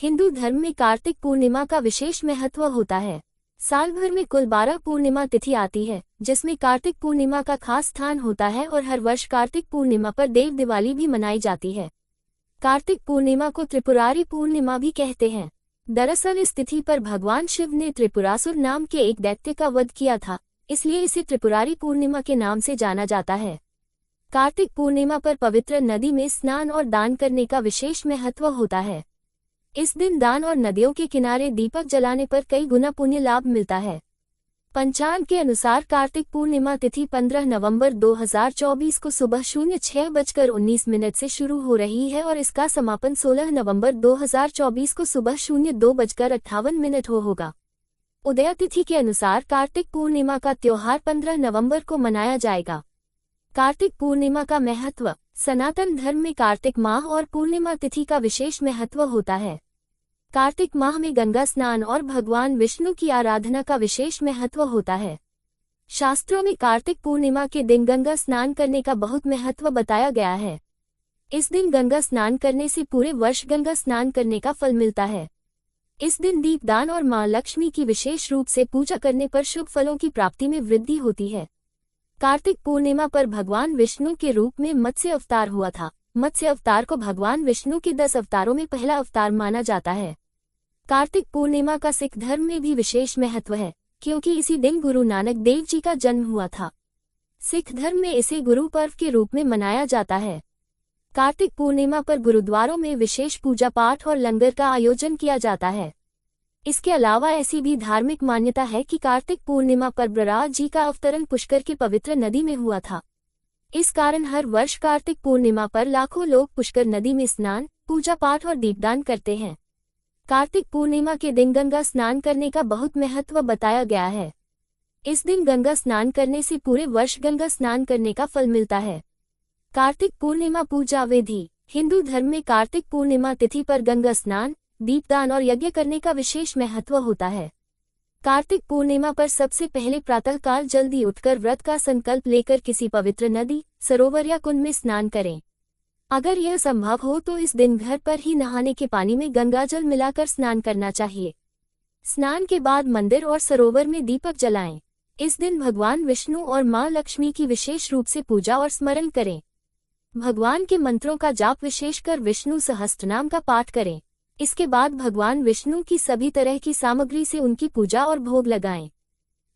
हिंदू धर्म में कार्तिक पूर्णिमा का विशेष महत्व होता है। साल भर में कुल 12 पूर्णिमा तिथि आती है, जिसमें कार्तिक पूर्णिमा का खास स्थान होता है और हर वर्ष कार्तिक पूर्णिमा पर देव दिवाली भी मनाई जाती है। कार्तिक पूर्णिमा को त्रिपुरारी पूर्णिमा भी कहते हैं। दरअसल इस तिथि पर भगवान शिव ने त्रिपुरासुर नाम के एक दैत्य का वध किया था, इसलिए इसे त्रिपुरारी पूर्णिमा के नाम से जाना जाता है। कार्तिक पूर्णिमा पर पवित्र नदी में स्नान और दान करने का विशेष महत्व होता है। इस दिन दान और नदियों के किनारे दीपक जलाने पर कई गुना पुण्य लाभ मिलता है। पंचांग के अनुसार कार्तिक पूर्णिमा तिथि 15 नवंबर 2024 को सुबह 06:19 से शुरू हो रही है और इसका समापन 16 नवंबर 2024 को सुबह 02:58 होगा। उदया तिथि के अनुसार कार्तिक पूर्णिमा का त्योहार 15 नवंबर को मनाया जाएगा। कार्तिक पूर्णिमा का महत्व। सनातन धर्म में कार्तिक माह और पूर्णिमा तिथि का विशेष महत्व होता है। कार्तिक माह में गंगा स्नान और भगवान विष्णु की आराधना का विशेष महत्व होता है। शास्त्रों में कार्तिक पूर्णिमा के दिन गंगा स्नान करने का बहुत महत्व बताया गया है। इस दिन गंगा स्नान करने से पूरे वर्ष गंगा स्नान करने का फल मिलता है। इस दिन दीपदान और मां लक्ष्मी की विशेष रूप से पूजा करने पर शुभ फलों की प्राप्ति में वृद्धि होती है। कार्तिक पूर्णिमा पर भगवान विष्णु के रूप में मत्स्य अवतार हुआ था। मत्स्य अवतार को भगवान विष्णु के 10 अवतारों में पहला अवतार माना जाता है। कार्तिक पूर्णिमा का सिख धर्म में भी विशेष महत्व है, क्योंकि इसी दिन गुरु नानक देव जी का जन्म हुआ था। सिख धर्म में इसे गुरु पर्व के रूप में मनाया जाता है। कार्तिक पूर्णिमा पर गुरुद्वारों में विशेष पूजा पाठ और लंगर का आयोजन किया जाता है। इसके अलावा ऐसी भी धार्मिक मान्यता है कि कार्तिक पूर्णिमा पर बलराज जी का अवतरण पुष्कर की पवित्र नदी में हुआ था। इस कारण हर वर्ष कार्तिक पूर्णिमा पर लाखों लोग पुष्कर नदी में स्नान, पूजा पाठ और दीपदान करते हैं। कार्तिक पूर्णिमा के दिन गंगा स्नान करने का बहुत महत्व बताया गया है। इस दिन गंगा स्नान करने से पूरे वर्ष गंगा स्नान करने का फल मिलता है। कार्तिक पूर्णिमा पूजा विधि। हिंदू धर्म में कार्तिक पूर्णिमा तिथि पर गंगा स्नान, दीपदान और यज्ञ करने का विशेष महत्व होता है। कार्तिक पूर्णिमा पर सबसे पहले प्रातःकाल जल्दी उठकर व्रत का संकल्प लेकर किसी पवित्र नदी, सरोवर या कुंड में स्नान करें। अगर यह संभव हो तो इस दिन घर पर ही नहाने के पानी में गंगाजल मिलाकर स्नान करना चाहिए। स्नान के बाद मंदिर और सरोवर में दीपक जलाएं। इस दिन भगवान विष्णु और मां लक्ष्मी की विशेष रूप से पूजा और स्मरण करें। भगवान के मंत्रों का जाप, विशेषकर विष्णु सहस्त्रनाम का पाठ करें। इसके बाद भगवान विष्णु की सभी तरह की सामग्री से उनकी पूजा और भोग लगाएं।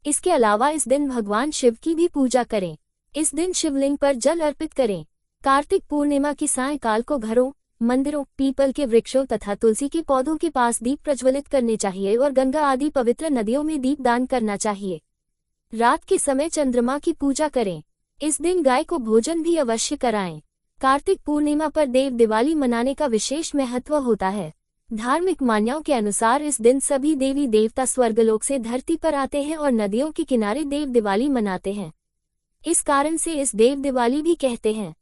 इसके अलावा इस दिन भगवान शिव की भी पूजा करें। इस दिन शिवलिंग पर जल अर्पित करें। कार्तिक पूर्णिमा की सायंकाल को घरों, मंदिरों, पीपल के वृक्षों तथा तुलसी के पौधों के पास दीप प्रज्वलित करने चाहिए और गंगा आदि पवित्र नदियों में दीप दान करना चाहिए। रात के समय चंद्रमा की पूजा करें। इस दिन गाय को भोजन भी अवश्य कराएं। कार्तिक पूर्णिमा पर देव दिवाली मनाने का विशेष महत्व होता है। धार्मिक मान्यताओं के अनुसार इस दिन सभी देवी देवता स्वर्गलोक से धरती पर आते हैं और नदियों के किनारे देव दिवाली मनाते हैं। इस कारण से इस देव दिवाली भी कहते हैं।